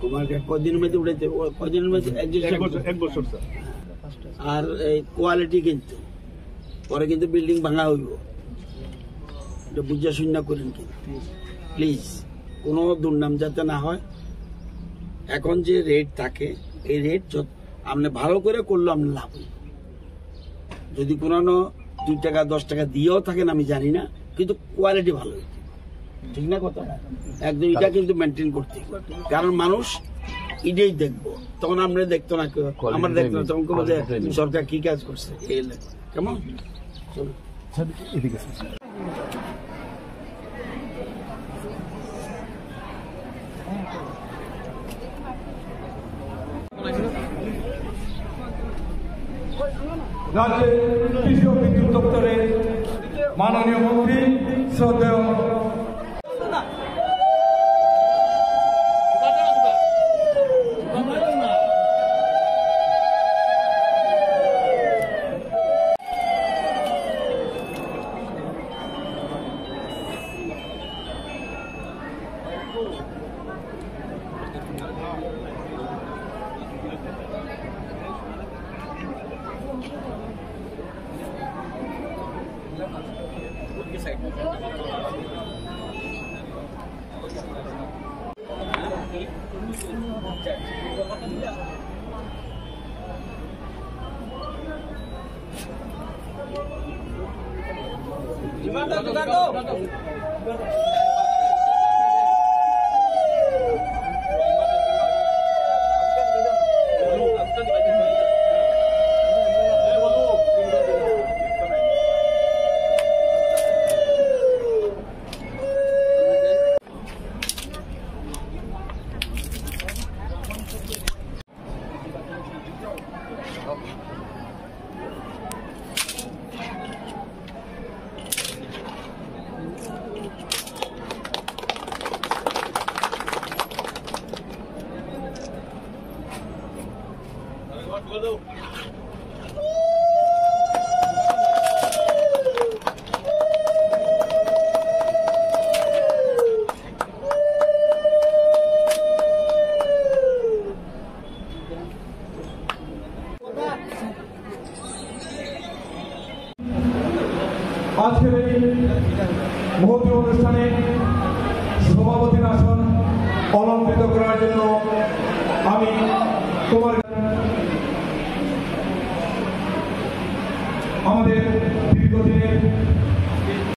কুমারঘাট কদিনের মধ্যে উঠেছে, কদিনের মধ্যে এক বছর আর এই কোয়ালিটি কিন্তু পরে কিন্তু বিল্ডিং ভাঙা হইব, এটা বুঝা শূন্য করেন কিন্তু প্লিজ, কোনো দুর্নাম যাতে না হয়। এখন যে রেট থাকে এই রেট আপনি ভালো করে করলে আপনি লাভ হইব। যদি কোনো 2 টাকা 10 টাকা দিয়েও থাকেন আমি জানি না, কিন্তু কোয়ালিটি ভালো হইবে, ঠিক না কথা? একদম এটা কিন্তু মেনটেন করতে, কারণ মানুষ এটাই দেখবো, তখন আমরা দেখতো না, আমরা দেখতো না, তখন বলতে সরকার কি কাজ করছে এই কেমন। রাজ্যের কৃষি ও বিদ্যুৎ দপ্তরের মাননীয় মন্ত্রী শ্রদ্ধেয় আজকের এই মহতী অনুষ্ঠানে সভাপতির আসন অলঙ্কৃত করার জন্য আমি আমাদের দীর্ঘদিনের